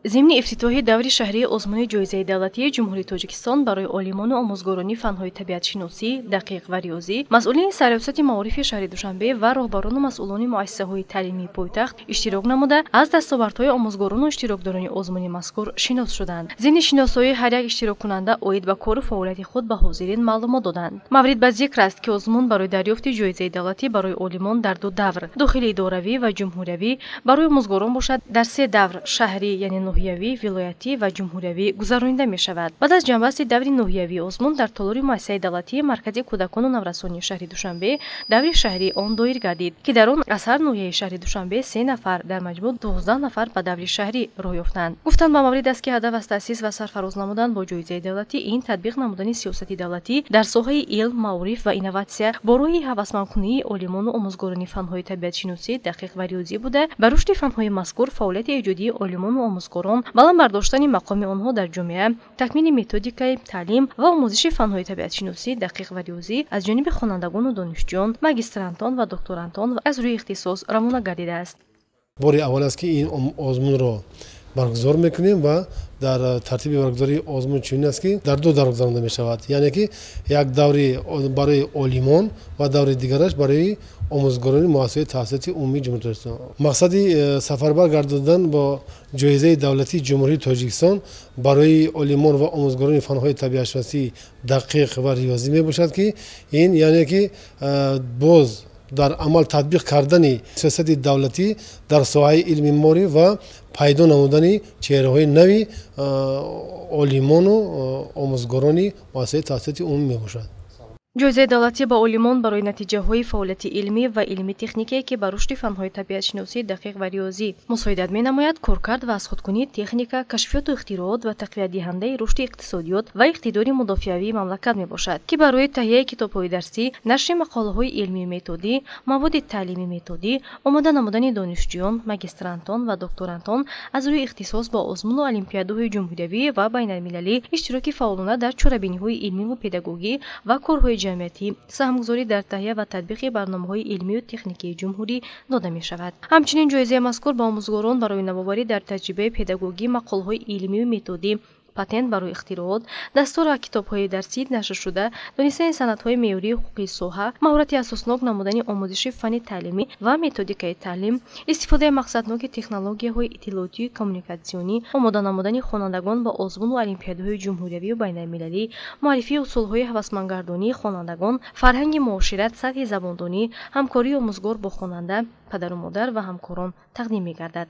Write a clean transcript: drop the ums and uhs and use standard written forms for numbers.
ضمن افتتاح دور شهری ازمون ҷоизаи Давлатии Ҷумҳурии Тоҷикистон Барои Олимону Омўзгорони Фанҳои Табиатшиносӣ Дақиқ ва Риёзӣ, масъулини сарёсати маорифи шаҳри Душанбе ва роҳбарону масъулони муассисаҳои таълимии пойтахт иштирок намуда аз дастовардҳои омӯзгорону иштирокдорони озмуни мазкур шинос шуданд. Зимни шиносоии ҳар як иштироккунанда оид ба кору фаъолияти худ ба ҳозирин маълумот доданд. Маврид ба зикр аст ки озмун барои дарёфти ҷоизаи давлатӣ барои олимон дар ду давр дохили идоравӣ ва ҷумҳуриявӣ барои омӯзгорон бошад дар се давр шаҳри яъне ноҳиявӣ, вилоятӣ ва ҷумҳуриявӣ гузаронида мешавад. Баъд аз ҷамъбасти даври ноҳиявӣ озмун дар толори муассисаи давлатии маркази кӯдакону наврасонии шаҳри Душанбе даври шаҳрӣ он доир гардид ки дар он аз ҳар ноҳияи шаҳри Душанбе 3 нафар дар маҷмӯъ 12 нафар ба даври шаҳрӣ роҳ ёфтанд. Гуфтанд ба маврид аст ки ҳадаф аз таъсис ва сарфароз намудан бо ҷоизаи давлатӣ ин татбиқ намудани сиёсати давлатӣ дар соҳаи илм, маориф ва инноватсия бо роҳи ҳавасмандкунии Олимону Омвзгорони Фанҳои Табиатшиносӣ Дақиқ ва Риёзӣ буда ба рушди фанҳои мазкур фаъолияти эҷодии Олимону Омвзгорон, баланд бардоштани мақоми онҳо дар ҷомеа, такмили методикаи таълим ва омӯзиши фанҳои табиатшиносӣ Дақиқ ва Риёзӣ аз ҷониби хонандагону донишҷӯён, магистрантон ва докторантон аз рӯи ихтисос равона гардидааст. бори аввал аст ки ин озмунро баргузор мекунем ва дар тартиби баргузории озмун чунин аст ки дар ду давр гузаронида мешавад, яъне ки як даври барои олимон ва даври дигараш барои омӯзгорони муассисаи таҳсилоти умумии ҷумҳурии Тоҷикистон. Мақсади сафарбар гардодан бо ҷоизаи Давлатии Ҷумҳурии Тоҷикистон барои олимон ва омӯзгорони фанҳои табиатшиносӣ Дақиқ ва Риёзӣ мебошад ки ин яъне ки боз дар амал татбиқ кардани сиёсати давлатӣ дар соҳаи илми морӣ ва пайдо намудани чеҳраҳои нави олимону омӯзгорони муассисаи таҳсилоти умумӣ мебошад. ҷоизаи давлатӣ ба олимон барои натиҷаҳои фаъолияти илмӣ ва илми техникае ки ба рушди фанҳои табиатшиносӣ Дақиқ ва Риёзӣ мусоидат менамояд, коркард ва азхудкунии техника, кашфиёту ихтироот ва тақвиятдиҳандаи рушди иқтисодиёт ва иқтидори мудофиавии мамлакат мебошад, ки барои таҳияи китобҳои дарсӣ, нашри мақолаҳои илмии методӣ, маводи таълими методӣ, омода намудани донишҷӯён, магистрантон ва докторантон аз рӯи ихтисос ба озмуну олимпиадаҳои ҷумҳуриявӣ ва байналмилалӣ иштироки фаъолона дар чорабиниҳои илмиву педагогӣ ва корҳои ҷамъиятӣ, саҳмгузорӣ дар таҳия ва татбиқи барномаҳои илмию техникии ҷумҳурӣ дода мешавад. Ҳамчунин ҷоизаи мазкур ба омӯзгорон барои навоварӣ дар таҷрибаи педагогӣ, мақолаҳои илмию методӣ, патент барои ихтироот, дастур ва китобҳои дарсӣ нашршуда, донистани санадҳои меъёрии ҳуқуқии соҳа, маҳорати асоснок намудани омӯзиши фанни таълимӣ ва методикаи таълим, истифодаи мақсадноки технологияҳои иттилоотию коммуникатсионӣ, омода намудани хонандагон ба озмуну олимпиадаҳои ҷумҳуриявию байналмилалӣ, муаллифии усулҳои ҳавасмандгардонии хонандагон, фарҳанги муошират, сатҳи забондонӣ, ҳамкории омӯзгор бо хонанда, падару модар ва ҳамкорон тақдим мегардад.